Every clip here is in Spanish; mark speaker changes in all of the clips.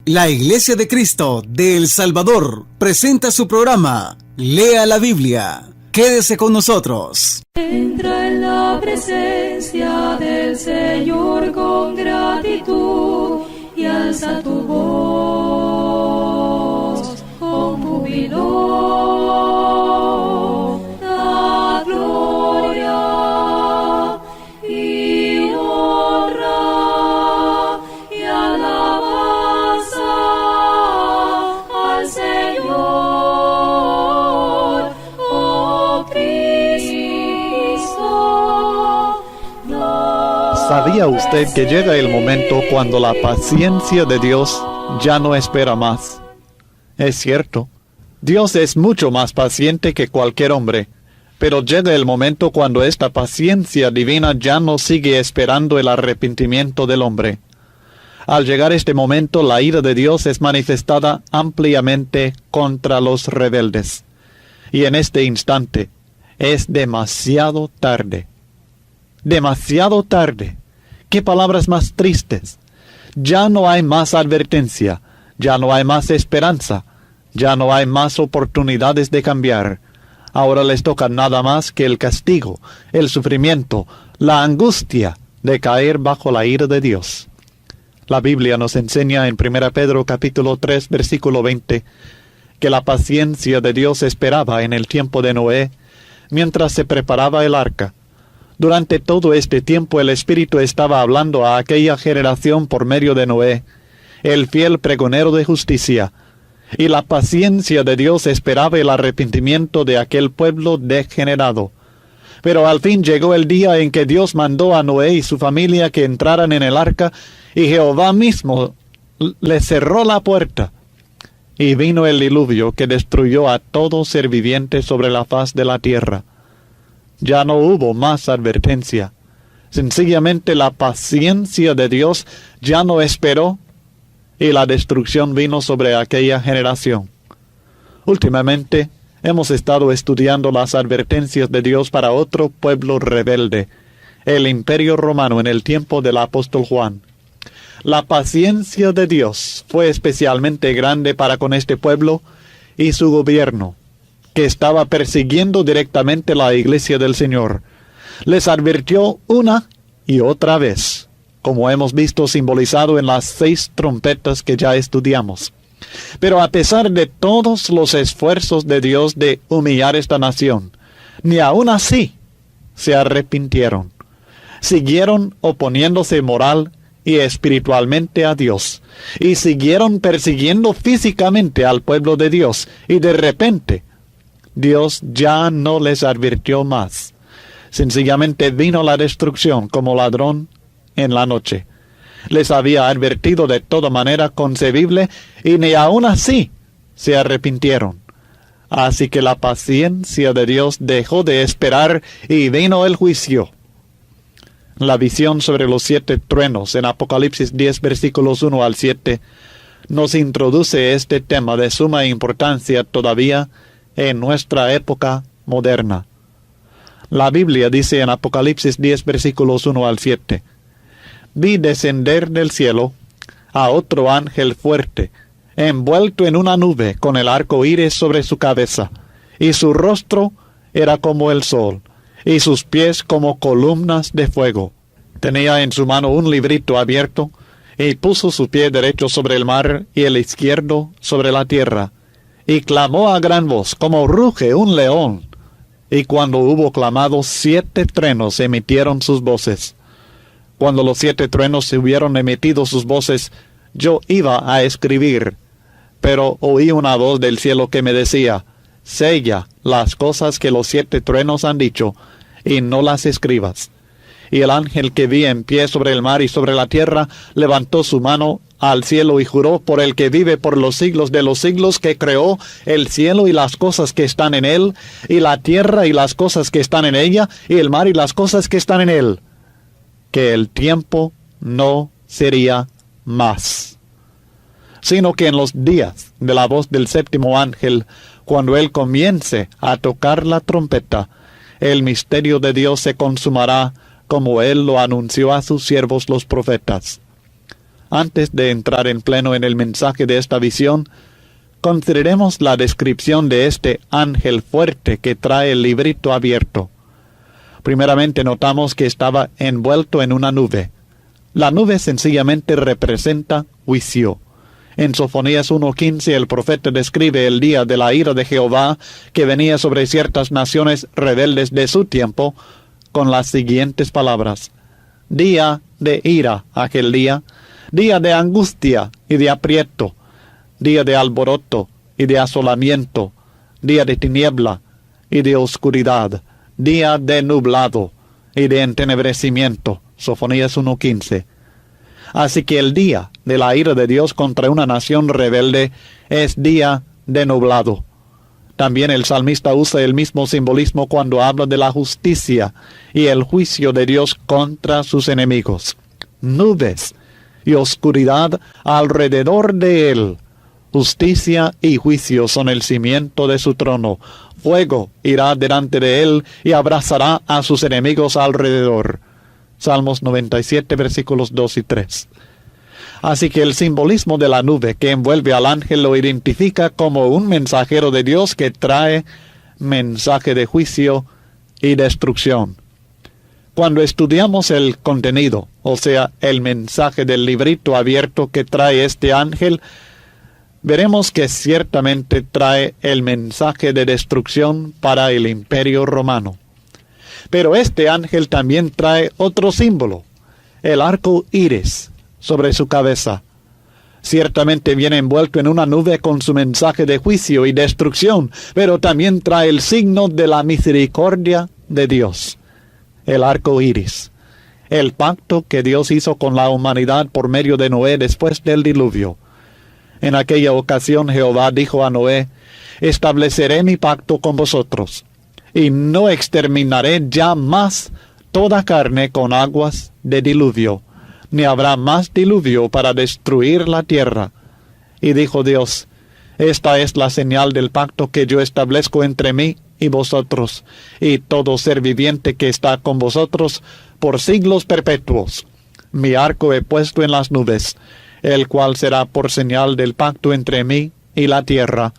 Speaker 1: La Iglesia de Cristo de El Salvador presenta su programa Lea la Biblia. Quédese con nosotros.
Speaker 2: Entra en la presencia del Señor con gratitud y alza tu voz con júbilo. Da gloria y honra y alabanza al Señor, oh Cristo.
Speaker 3: ¿Sabía usted que llega el momento cuando la paciencia de Dios ya no espera más? Es cierto, Dios es mucho más paciente que cualquier hombre, pero llega el momento cuando esta paciencia divina ya no sigue esperando el arrepentimiento del hombre. Al llegar este momento, la ira de Dios es manifestada ampliamente contra los rebeldes. Y en este instante, es demasiado tarde. Demasiado tarde. ¡Qué palabras más tristes! Ya no hay más advertencia, ya no hay más esperanza, ya no hay más oportunidades de cambiar. Ahora les toca nada más que el castigo, el sufrimiento, la angustia de caer bajo la ira de Dios. La Biblia nos enseña en 1 Pedro capítulo 3 versículo 20 que la paciencia de Dios esperaba en el tiempo de Noé mientras se preparaba el arca. Durante todo este tiempo el Espíritu estaba hablando a aquella generación por medio de Noé, el fiel pregonero de justicia, y la paciencia de Dios esperaba el arrepentimiento de aquel pueblo degenerado. Pero al fin llegó el día en que Dios mandó a Noé y su familia que entraran en el arca, y Jehová mismo le cerró la puerta. Y vino el diluvio que destruyó a todo ser viviente sobre la faz de la tierra. Ya no hubo más advertencia. Sencillamente la paciencia de Dios ya no esperó, y la destrucción vino sobre aquella generación. Últimamente hemos estado estudiando las advertencias de Dios para otro pueblo rebelde, el Imperio Romano en el tiempo del apóstol Juan. La paciencia de Dios fue especialmente grande para con este pueblo y su gobierno, que estaba persiguiendo directamente la iglesia del Señor. Les advirtió una y otra vez, como hemos visto simbolizado en las 6 trompetas que ya estudiamos. Pero a pesar de todos los esfuerzos de Dios de humillar esta nación, ni aun así se arrepintieron. Siguieron oponiéndose moral y espiritualmente a Dios, y siguieron persiguiendo físicamente al pueblo de Dios, y de repente Dios ya no les advirtió más. Sencillamente vino la destrucción como ladrón en la noche. Les había advertido de toda manera concebible y ni aun así se arrepintieron. Así que la paciencia de Dios dejó de esperar y vino el juicio. La visión sobre los 7 truenos en Apocalipsis 10 versículos 1 al 7 nos introduce este tema de suma importancia todavía en nuestra época moderna. La Biblia dice en Apocalipsis 10 versículos 1 al 7: Vi descender del cielo a otro ángel fuerte, envuelto en una nube con el arco iris sobre su cabeza, y su rostro era como el sol, y sus pies como columnas de fuego. Tenía en su mano un librito abierto, y puso su pie derecho sobre el mar y el izquierdo sobre la tierra, y clamó a gran voz, como ruge un león. Y cuando hubo clamado, 7 truenos emitieron sus voces. Cuando los 7 truenos se hubieron emitido sus voces, yo iba a escribir, pero oí una voz del cielo que me decía: sella las cosas que los 7 truenos han dicho, y no las escribas. Y el ángel que vi en pie sobre el mar y sobre la tierra levantó su mano al cielo y juró por el que vive por los siglos de los siglos, que creó el cielo y las cosas que están en él, y la tierra y las cosas que están en ella, y el mar y las cosas que están en él, que el tiempo no sería más, sino que en los días de la voz del 7º ángel, cuando él comience a tocar la trompeta, el misterio de Dios se consumará, como él lo anunció a sus siervos los profetas. Antes de entrar en pleno en el mensaje de esta visión, consideremos la descripción de este ángel fuerte que trae el librito abierto. Primeramente notamos que estaba envuelto en una nube. La nube sencillamente representa juicio. En Sofonías 1:15 el profeta describe el día de la ira de Jehová que venía sobre ciertas naciones rebeldes de su tiempo con las siguientes palabras: día de ira aquel día de angustia y de aprieto, día de alboroto y de asolamiento, día de tiniebla y de oscuridad, día de nublado y de entenebrecimiento. Sofonías 1:15. Así que el día de la ira de Dios contra una nación rebelde es día de nublado. También el salmista usa el mismo simbolismo cuando habla de la justicia y el juicio de Dios contra sus enemigos. Nubes y oscuridad alrededor de él. Justicia y juicio son el cimiento de su trono. Fuego irá delante de él y abrazará a sus enemigos alrededor. Salmos 97, versículos 2 y 3. Así que el simbolismo de la nube que envuelve al ángel lo identifica como un mensajero de Dios que trae mensaje de juicio y destrucción. Cuando estudiamos el contenido, o sea, el mensaje del librito abierto que trae este ángel, veremos que ciertamente trae el mensaje de destrucción para el Imperio Romano. Pero este ángel también trae otro símbolo, el arco iris sobre su cabeza. Ciertamente viene envuelto en una nube con su mensaje de juicio y destrucción, pero también trae el signo de la misericordia de Dios, el arco iris, el pacto que Dios hizo con la humanidad por medio de Noé después del diluvio. En aquella ocasión Jehová dijo a Noé: estableceré mi pacto con vosotros, y no exterminaré ya más toda carne con aguas de diluvio, ni habrá más diluvio para destruir la tierra. Y dijo Dios: esta es la señal del pacto que yo establezco entre mí y vosotros, y todo ser viviente que está con vosotros por siglos perpetuos. Mi arco he puesto en las nubes, el cual será por señal del pacto entre mí y la tierra.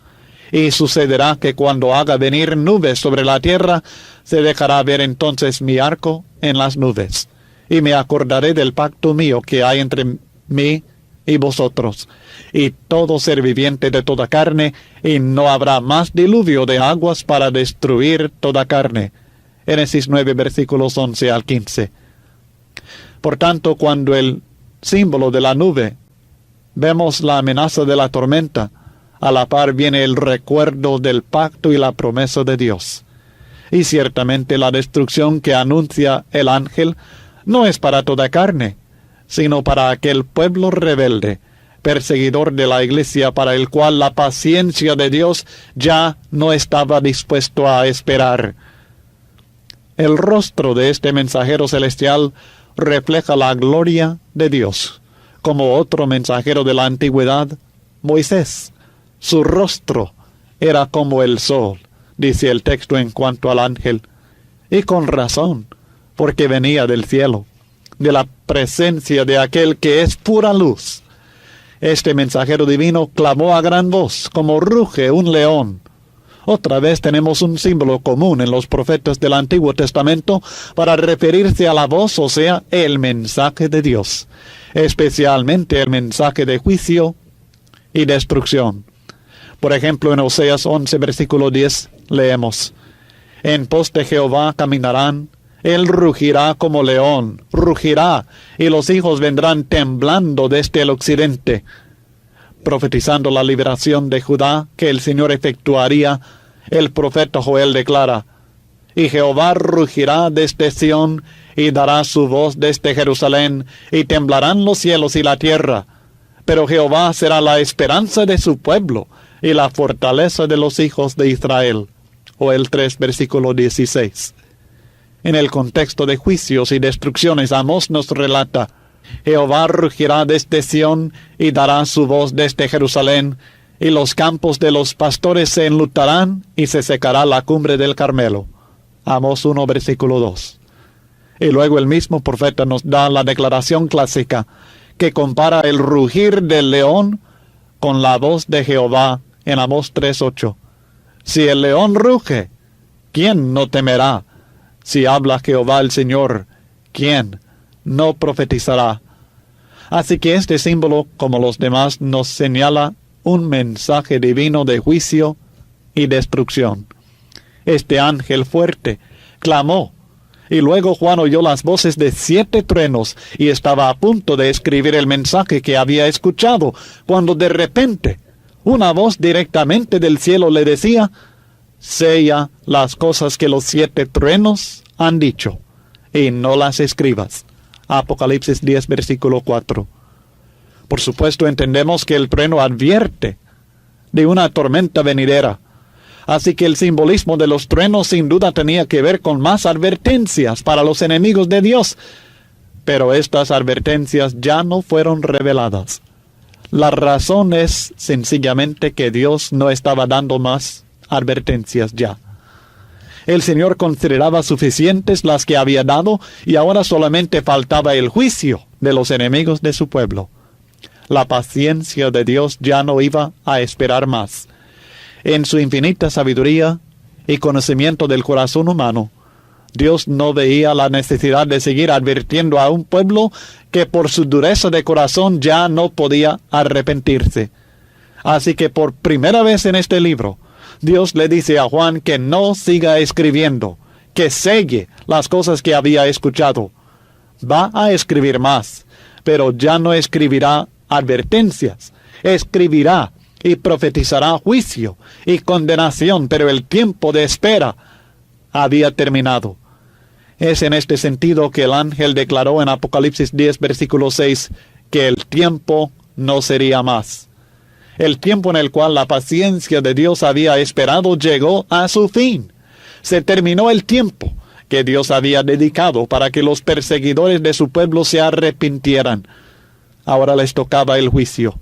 Speaker 3: Y sucederá que cuando haga venir nubes sobre la tierra, se dejará ver entonces mi arco en las nubes. Y me acordaré del pacto mío que hay entre mí y vosotros, y todo ser viviente de toda carne, y no habrá más diluvio de aguas para destruir toda carne. Génesis 9, versículos 11 al 15. Por tanto, cuando el símbolo de la nube vemos la amenaza de la tormenta, a la par viene el recuerdo del pacto y la promesa de Dios. Y ciertamente la destrucción que anuncia el ángel no es para toda carne, sino para aquel pueblo rebelde, perseguidor de la iglesia, para el cual la paciencia de Dios ya no estaba dispuesto a esperar. El rostro de este mensajero celestial refleja la gloria de Dios, como otro mensajero de la antigüedad, Moisés. Su rostro era como el sol, dice el texto en cuanto al ángel, y con razón, porque venía del cielo, de la presencia de aquel que es pura luz. Este mensajero divino clamó a gran voz, como ruge un león. Otra vez tenemos un símbolo común en los profetas del Antiguo Testamento para referirse a la voz, o sea, el mensaje de Dios, especialmente el mensaje de juicio y destrucción. Por ejemplo, en Oseas 11, versículo 10, leemos: en pos de Jehová caminarán, él rugirá como león, rugirá, y los hijos vendrán temblando desde el occidente. Profetizando la liberación de Judá que el Señor efectuaría, el profeta Joel declara: y Jehová rugirá desde Sión, y dará su voz desde Jerusalén, y temblarán los cielos y la tierra. Pero Jehová será la esperanza de su pueblo, y la fortaleza de los hijos de Israel. Joel 3, versículo 16. En el contexto de juicios y destrucciones, Amós nos relata: Jehová rugirá desde Sión, y dará su voz desde Jerusalén, y los campos de los pastores se enlutarán, y se secará la cumbre del Carmelo. Amós 1, versículo 2. Y luego el mismo profeta nos da la declaración clásica, que compara el rugir del león con la voz de Jehová en Amós 3:8. Si el león ruge, ¿quién no temerá? Si habla Jehová el Señor, ¿quién no profetizará? Así que este símbolo, como los demás, nos señala un mensaje divino de juicio y destrucción. Este ángel fuerte clamó, y luego Juan oyó las voces de 7 truenos y estaba a punto de escribir el mensaje que había escuchado, cuando de repente una voz directamente del cielo le decía: sella las cosas que los 7 truenos han dicho, y no las escribas. Apocalipsis 10, versículo 4. Por supuesto, entendemos que el trueno advierte de una tormenta venidera. Así que el simbolismo de los truenos sin duda tenía que ver con más advertencias para los enemigos de Dios. Pero estas advertencias ya no fueron reveladas. La razón es sencillamente que Dios no estaba dando más advertencias ya. El Señor consideraba suficientes las que había dado y ahora solamente faltaba el juicio de los enemigos de su pueblo. La paciencia de Dios ya no iba a esperar más. En su infinita sabiduría y conocimiento del corazón humano, Dios no veía la necesidad de seguir advirtiendo a un pueblo que por su dureza de corazón ya no podía arrepentirse. Así que por primera vez en este libro, Dios le dice a Juan que no siga escribiendo, que selle las cosas que había escuchado. Va a escribir más, pero ya no escribirá advertencias, escribirá y profetizará juicio y condenación, pero el tiempo de espera había terminado. Es en este sentido que el ángel declaró en Apocalipsis 10, versículo 6, que el tiempo no sería más. El tiempo en el cual la paciencia de Dios había esperado llegó a su fin. Se terminó el tiempo que Dios había dedicado para que los perseguidores de su pueblo se arrepintieran. Ahora les tocaba el juicio.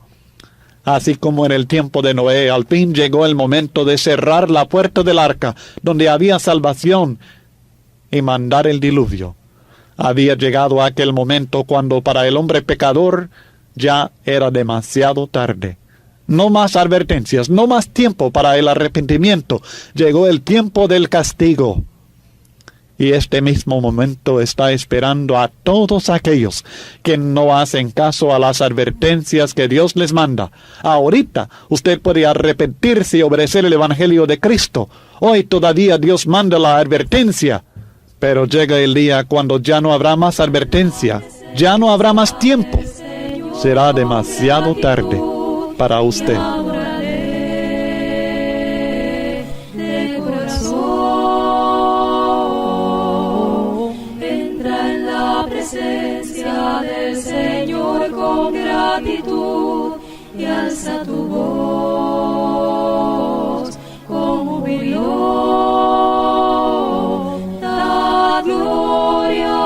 Speaker 3: Así como en el tiempo de Noé, al fin llegó el momento de cerrar la puerta del arca, donde había salvación, y mandar el diluvio. Había llegado aquel momento cuando para el hombre pecador ya era demasiado tarde. No más advertencias, no más tiempo para el arrepentimiento. Llegó el tiempo del castigo. Y este mismo momento está esperando a todos aquellos que no hacen caso a las advertencias que Dios les manda. Ahorita usted puede arrepentirse y obedecer el Evangelio de Cristo. Hoy todavía Dios manda la advertencia. Pero llega el día cuando ya no habrá más advertencia, ya no habrá más tiempo. Será demasiado tarde para usted.
Speaker 2: Entra en la presencia del Señor con gratitud y alza tu voz con júbilo. Da gloria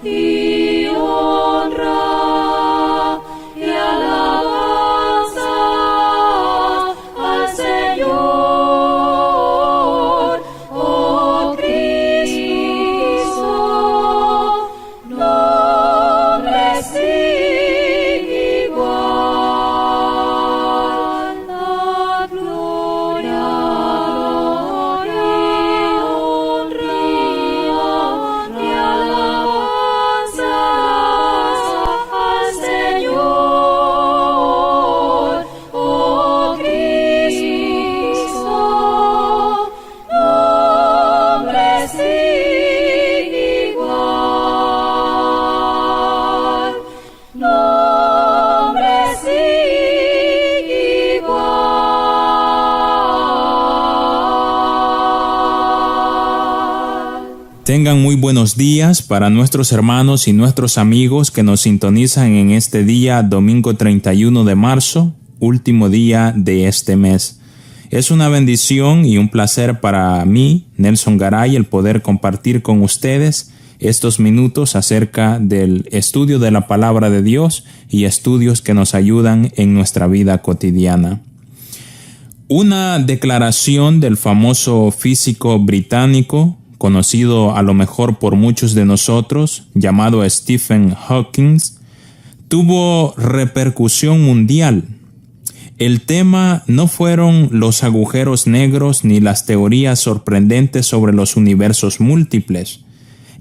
Speaker 2: y honra y alabanza al Señor, oh Cristo, nombre sin igual. Da gloria y honra y alabanza al Señor, oh Cristo, nombre sin igual, nombre sin igual.
Speaker 4: Tengan muy buenos días para nuestros hermanos y nuestros amigos que nos sintonizan en este día, domingo 31 de marzo, último día de este mes. Es una bendición y un placer para mí, Nelson Garay, el poder compartir con ustedes estos minutos acerca del estudio de la palabra de Dios y estudios que nos ayudan en nuestra vida cotidiana. Una declaración del famoso físico británico, conocido a lo mejor por muchos de nosotros, llamado Stephen Hawking, tuvo repercusión mundial. El tema no fueron los agujeros negros ni las teorías sorprendentes sobre los universos múltiples.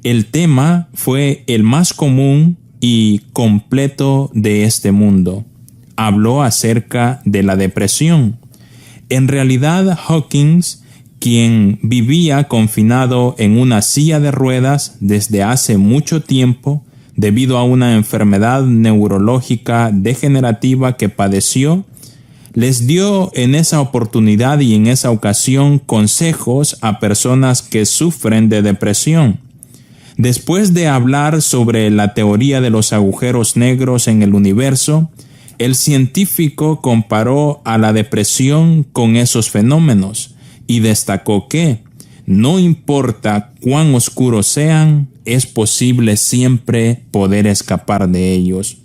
Speaker 4: El tema fue el más común y completo de este mundo. Habló acerca de la depresión. En realidad, Hawkins, quien vivía confinado en una silla de ruedas desde hace mucho tiempo, debido a una enfermedad neurológica degenerativa que padeció, les dio en esa oportunidad y en esa ocasión consejos a personas que sufren de depresión. Después de hablar sobre la teoría de los agujeros negros en el universo, el científico comparó a la depresión con esos fenómenos y destacó que, no importa cuán oscuros sean, es posible siempre poder escapar de ellos.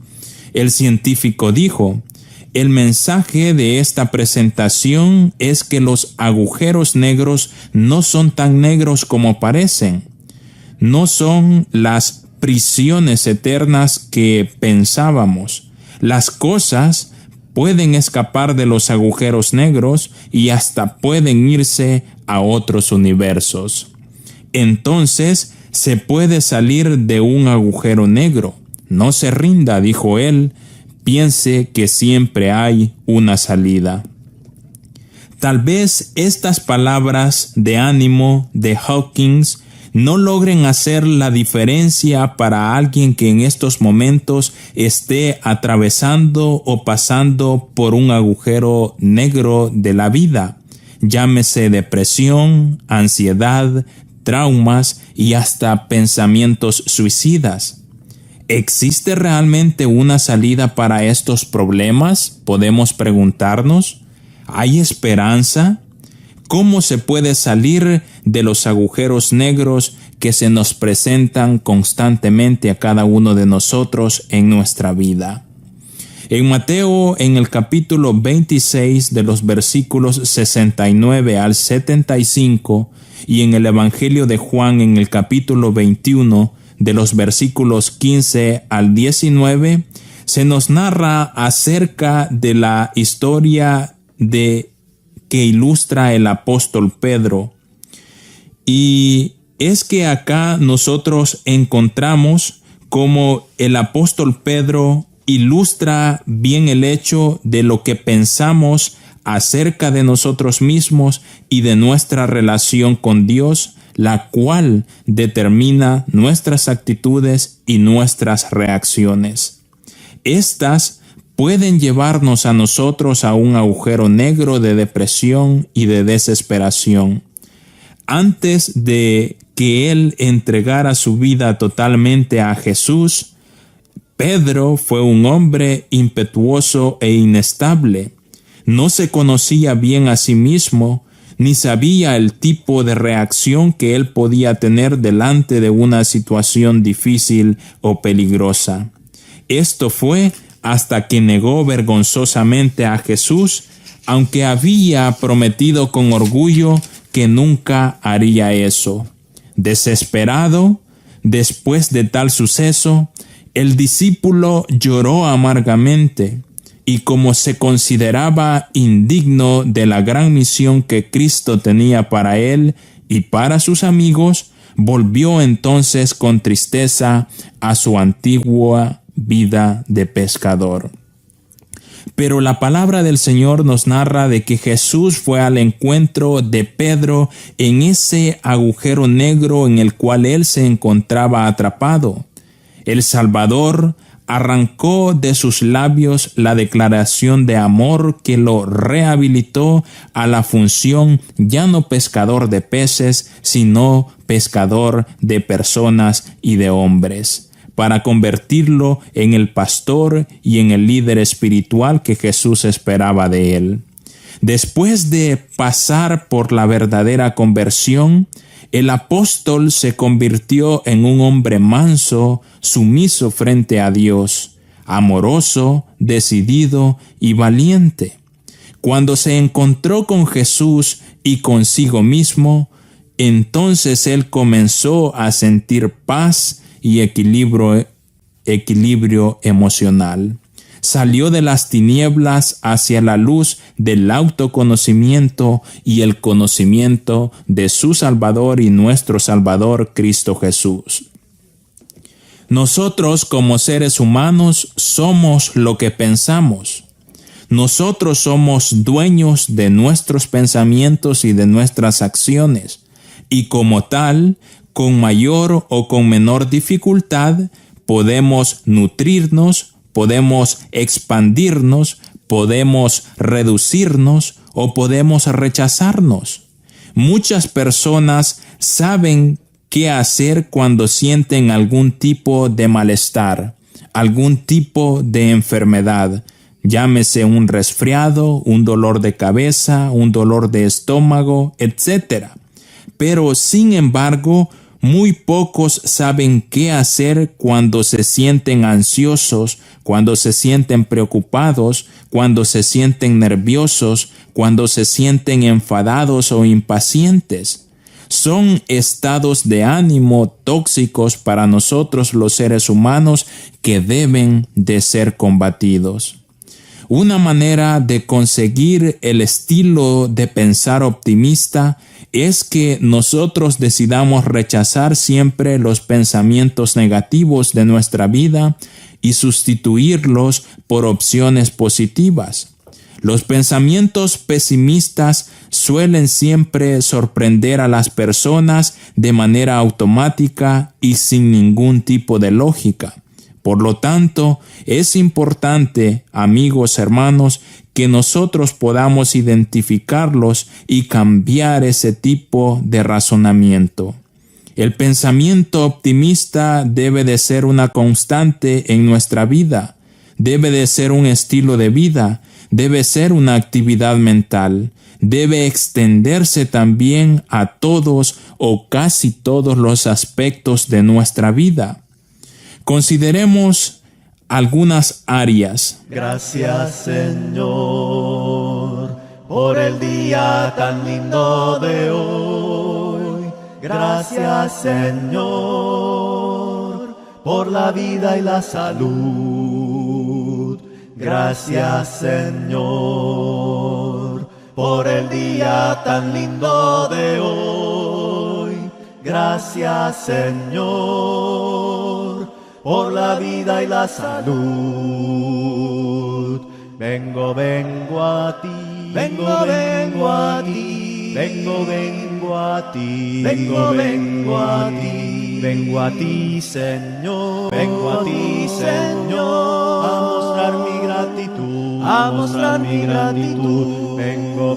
Speaker 4: El científico dijo: el mensaje de esta presentación es que los agujeros negros no son tan negros como parecen. No son las prisiones eternas que pensábamos. Las cosas pueden escapar de los agujeros negros y hasta pueden irse a otros universos. Entonces se puede salir de un agujero negro. No se rinda, dijo él. Piense que siempre hay una salida. Tal vez estas palabras de ánimo de Hawkins no logren hacer la diferencia para alguien que en estos momentos esté atravesando o pasando por un agujero negro de la vida. Llámese depresión, ansiedad, traumas y hasta pensamientos suicidas. ¿Existe realmente una salida para estos problemas? Podemos preguntarnos. ¿Hay esperanza? ¿Cómo se puede salir de los agujeros negros que se nos presentan constantemente a cada uno de nosotros en nuestra vida? En Mateo, en el capítulo 26 de los versículos 69 al 75, y en el Evangelio de Juan en el capítulo 21, de los versículos 15 al 19, se nos narra acerca de la historia que ilustra el apóstol Pedro. Y es que acá nosotros encontramos cómo el apóstol Pedro ilustra bien el hecho de lo que pensamos acerca de nosotros mismos y de nuestra relación con Dios, la cual determina nuestras actitudes y nuestras reacciones. Estas pueden llevarnos a nosotros a un agujero negro de depresión y de desesperación. Antes de que él entregara su vida totalmente a Jesús, Pedro fue un hombre impetuoso e inestable. No se conocía bien a sí mismo, ni sabía el tipo de reacción que él podía tener delante de una situación difícil o peligrosa. Esto fue hasta que negó vergonzosamente a Jesús, aunque había prometido con orgullo que nunca haría eso. Desesperado, después de tal suceso, el discípulo lloró amargamente. Y como se consideraba indigno de la gran misión que Cristo tenía para él y para sus amigos, volvió entonces con tristeza a su antigua vida de pescador. Pero la palabra del Señor nos narra de que Jesús fue al encuentro de Pedro en ese agujero negro en el cual él se encontraba atrapado. El Salvador arrancó de sus labios la declaración de amor que lo rehabilitó a la función ya no pescador de peces, sino pescador de personas y de hombres, para convertirlo en el pastor y en el líder espiritual que Jesús esperaba de él. Después de pasar por la verdadera conversión, el apóstol se convirtió en un hombre manso, sumiso frente a Dios, amoroso, decidido y valiente. Cuando se encontró con Jesús y consigo mismo, entonces él comenzó a sentir paz y equilibrio equilibrio emocional. Salió de las tinieblas hacia la luz del autoconocimiento y el conocimiento de su Salvador y nuestro Salvador, Cristo Jesús. Nosotros como seres humanos somos lo que pensamos. Nosotros somos dueños de nuestros pensamientos y de nuestras acciones, y como tal, con mayor o con menor dificultad, podemos nutrirnos, podemos expandirnos, podemos reducirnos o podemos rechazarnos. Muchas personas saben qué hacer cuando sienten algún tipo de malestar, algún tipo de enfermedad. Llámese un resfriado, un dolor de cabeza, un dolor de estómago, etc. Pero, sin embargo, muy pocos saben qué hacer cuando se sienten ansiosos, cuando se sienten preocupados, cuando se sienten nerviosos, cuando se sienten enfadados o impacientes. Son estados de ánimo tóxicos para nosotros los seres humanos que deben de ser combatidos. Una manera de conseguir el estilo de pensar optimista es que nosotros decidamos rechazar siempre los pensamientos negativos de nuestra vida y sustituirlos por opciones positivas. Los pensamientos pesimistas suelen siempre sorprender a las personas de manera automática y sin ningún tipo de lógica. Por lo tanto, es importante, amigos, hermanos, que nosotros podamos identificarlos y cambiar ese tipo de razonamiento. El pensamiento optimista debe de ser una constante en nuestra vida, debe de ser un estilo de vida, debe ser una actividad mental, debe extenderse también a todos o casi todos los aspectos de nuestra vida. Consideremos algunas áreas.
Speaker 5: Gracias, Señor, por el día tan lindo de hoy. Gracias, Señor, por la vida y la salud. Gracias, Señor, por el día tan lindo de hoy. Gracias, Señor, por la vida y la salud. Vengo a ti, vengo a ti, vengo a ti, vengo a ti, vengo a ti, Señor, vengo a ti, Señor, a mostrar mi gratitud, a mostrar mi gratitud. Vengo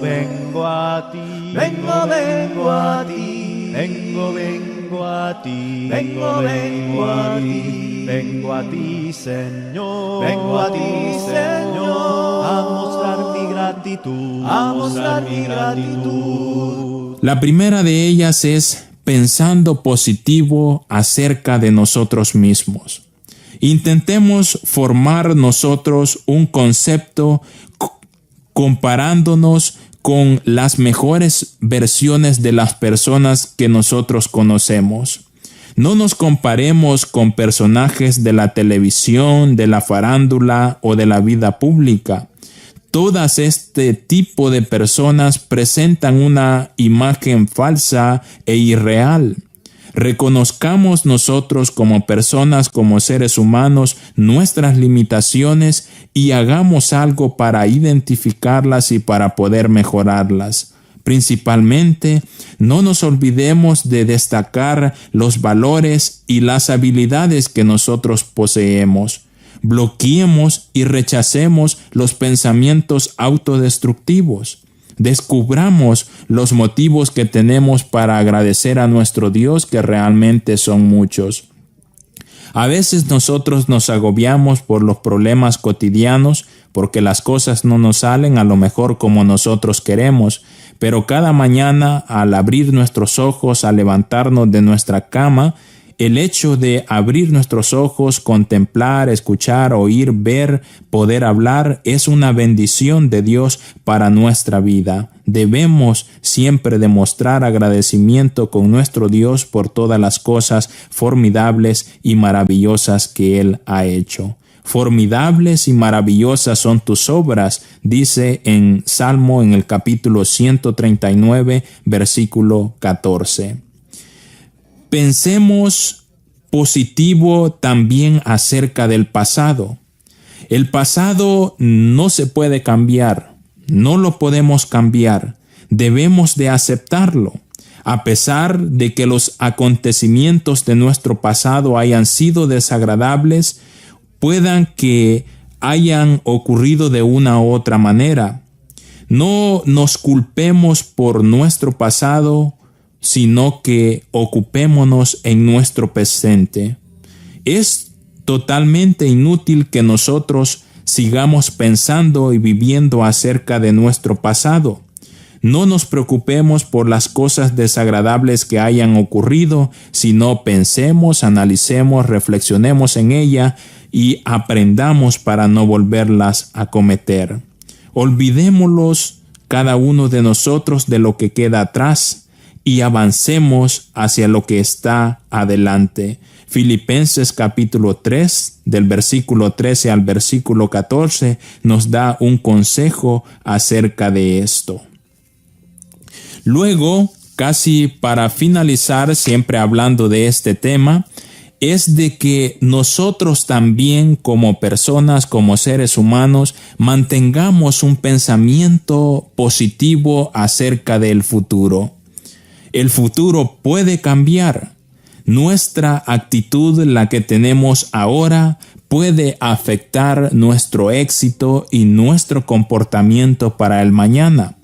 Speaker 5: a ti, vengo a ti, vengo a ti, vengo a ti, vengo a ti, Señor, vengo a ti, Señor, a mostrar mi gratitud, a mostrar mi gratitud.
Speaker 4: La primera de ellas es pensando positivo acerca de nosotros mismos. Intentemos formar nosotros un concepto comparándonos con las mejores versiones de las personas que nosotros conocemos. No nos comparemos con personajes de la televisión, de la farándula o de la vida pública. Todas este tipo de personas presentan una imagen falsa e irreal. Reconozcamos nosotros como personas, como seres humanos, nuestras limitaciones y hagamos algo para identificarlas y para poder mejorarlas. Principalmente, no nos olvidemos de destacar los valores y las habilidades que nosotros poseemos. Bloqueemos y rechacemos los pensamientos autodestructivos. Descubramos los motivos que tenemos para agradecer a nuestro Dios, que realmente son muchos. A veces nosotros nos agobiamos por los problemas cotidianos porque las cosas no nos salen a lo mejor como nosotros queremos, pero cada mañana al abrir nuestros ojos, al levantarnos de nuestra cama, el hecho de abrir nuestros ojos, contemplar, escuchar, oír, ver, poder hablar, es una bendición de Dios para nuestra vida. Debemos siempre demostrar agradecimiento con nuestro Dios por todas las cosas formidables y maravillosas que Él ha hecho. Formidables y maravillosas son tus obras, dice en Salmo en el capítulo 139, versículo 14. Pensemos positivo también acerca del pasado. El pasado no se puede cambiar, no lo podemos cambiar, debemos de aceptarlo. A pesar de que los acontecimientos de nuestro pasado hayan sido desagradables, puedan que hayan ocurrido de una u otra manera. No nos culpemos por nuestro pasado, sino que ocupémonos en nuestro presente. Es totalmente inútil que nosotros sigamos pensando y viviendo acerca de nuestro pasado. No nos preocupemos por las cosas desagradables que hayan ocurrido, sino pensemos, analicemos, reflexionemos en ella y aprendamos para no volverlas a cometer. Olvidémoslos cada uno de nosotros de lo que queda atrás y avancemos hacia lo que está adelante. Filipenses capítulo 3, del versículo 13 al versículo 14, nos da un consejo acerca de esto. Luego, casi para finalizar, siempre hablando de este tema, es de que nosotros también como personas, como seres humanos, mantengamos un pensamiento positivo acerca del futuro. El futuro puede cambiar. Nuestra actitud, la que tenemos ahora, puede afectar nuestro éxito y nuestro comportamiento para el mañana.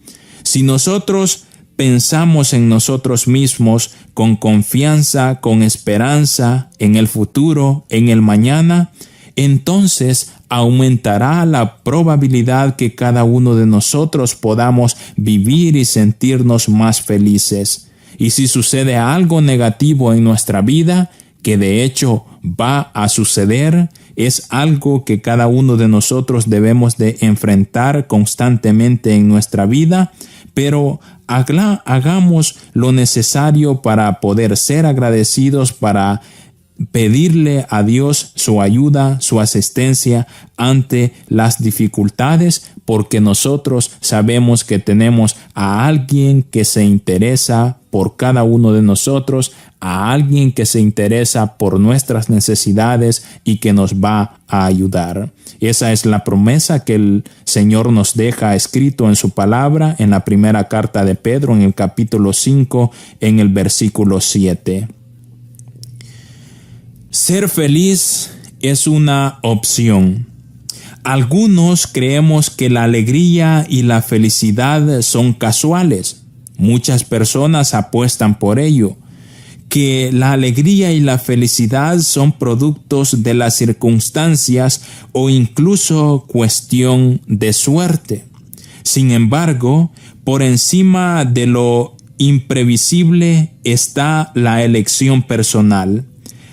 Speaker 4: Si nosotros pensamos en nosotros mismos con confianza, con esperanza en el futuro, en el mañana, entonces aumentará la probabilidad que cada uno de nosotros podamos vivir y sentirnos más felices. Y si sucede algo negativo en nuestra vida, que de hecho va a suceder, es algo que cada uno de nosotros debemos de enfrentar constantemente en nuestra vida, pero hagamos lo necesario para poder ser agradecidos, para pedirle a Dios su ayuda, su asistencia ante las dificultades, porque nosotros sabemos que tenemos a alguien que se interesa por cada uno de nosotros, a alguien que se interesa por nuestras necesidades y que nos va a ayudar. Esa es la promesa que el Señor nos deja escrito en su palabra en la primera carta de Pedro, en el capítulo 5, en el versículo 7. Ser feliz es una opción. Algunos creemos que la alegría y la felicidad son casuales. Muchas personas apuestan por ello, que la alegría y la felicidad son productos de las circunstancias o incluso cuestión de suerte. Sin embargo, por encima de lo imprevisible está la elección personal.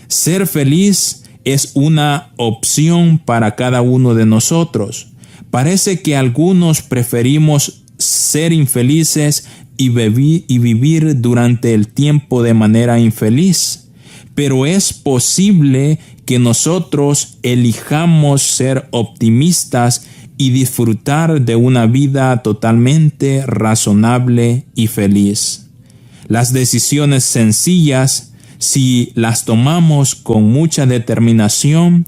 Speaker 4: Ser feliz es una opción para cada uno de nosotros. Parece que algunos preferimos ser infelices y vivir durante el tiempo de manera infeliz. Pero es posible que nosotros elijamos ser optimistas y disfrutar de una vida totalmente razonable y feliz. Las decisiones sencillas, si las tomamos con mucha determinación,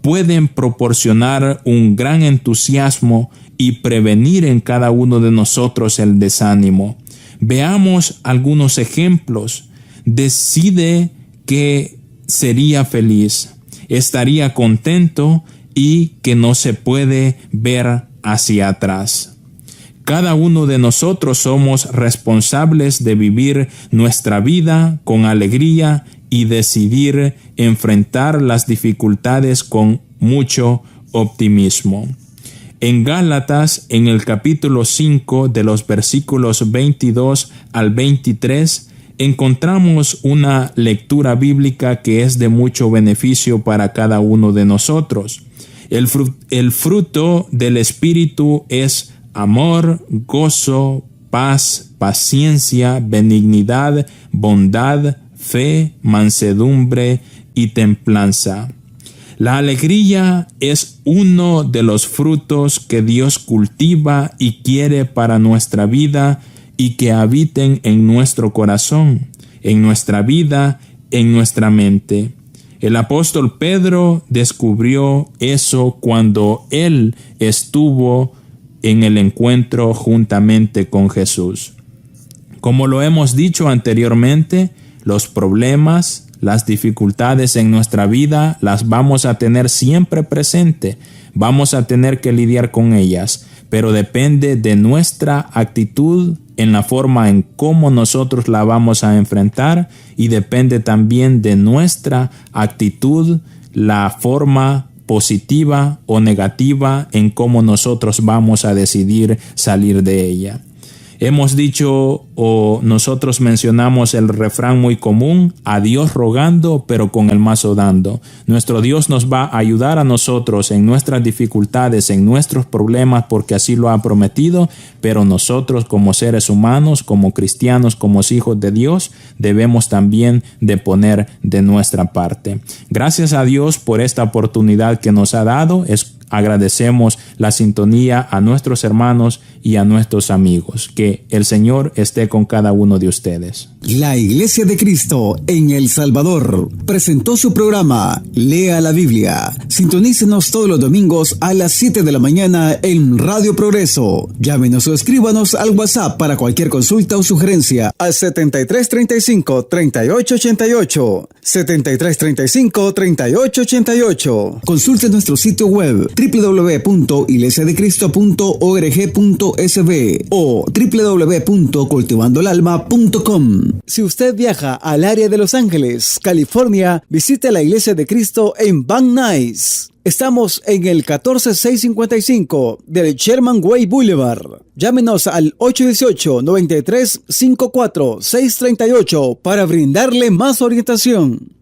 Speaker 4: pueden proporcionar un gran entusiasmo y prevenir en cada uno de nosotros el desánimo. Veamos algunos ejemplos. Decide que sería feliz, estaría contento y que no se puede ver hacia atrás. Cada uno de nosotros somos responsables de vivir nuestra vida con alegría y decidir enfrentar las dificultades con mucho optimismo. En Gálatas, en el capítulo 5, de los versículos 22 al 23, encontramos una lectura bíblica que es de mucho beneficio para cada uno de nosotros. El fruto del Espíritu es amor, gozo, paz, paciencia, benignidad, bondad, fe, mansedumbre y templanza. La alegría es uno de los frutos que Dios cultiva y quiere para nuestra vida y que habiten en nuestro corazón, en nuestra vida, en nuestra mente. El apóstol Pedro descubrió eso cuando él estuvo en el encuentro juntamente con Jesús. Como lo hemos dicho anteriormente, los problemas, las dificultades en nuestra vida las vamos a tener siempre presente. Vamos a tener que lidiar con ellas, pero depende de nuestra actitud en la forma en cómo nosotros la vamos a enfrentar, y depende también de nuestra actitud, la forma positiva o negativa en cómo nosotros vamos a decidir salir de ella. Hemos dicho o nosotros mencionamos el refrán muy común: a Dios rogando, pero con el mazo dando. Nuestro Dios nos va a ayudar a nosotros en nuestras dificultades, en nuestros problemas, porque así lo ha prometido, pero nosotros como seres humanos, como cristianos, como hijos de Dios, debemos también de poner de nuestra parte. Gracias a Dios por esta oportunidad que nos ha dado. Agradecemos la sintonía a nuestros hermanos y a nuestros amigos. Que el Señor esté con cada uno de ustedes.
Speaker 1: La Iglesia de Cristo en El Salvador presentó su programa Lea la Biblia. Sintonícenos todos los domingos a las 7 de la mañana en Radio Progreso. Llámenos o escríbanos al WhatsApp para cualquier consulta o sugerencia al 7335-3888. 7335-3888. Consulte nuestro sitio web www.iglesiadecristo.org.sb o www.cultivandoelalma.com. Si usted viaja al área de Los Ángeles, California, visite la Iglesia de Cristo en Van Nuys. Estamos en el 14655 del Sherman Way Boulevard. Llámenos al 818-9354-638 para brindarle más orientación.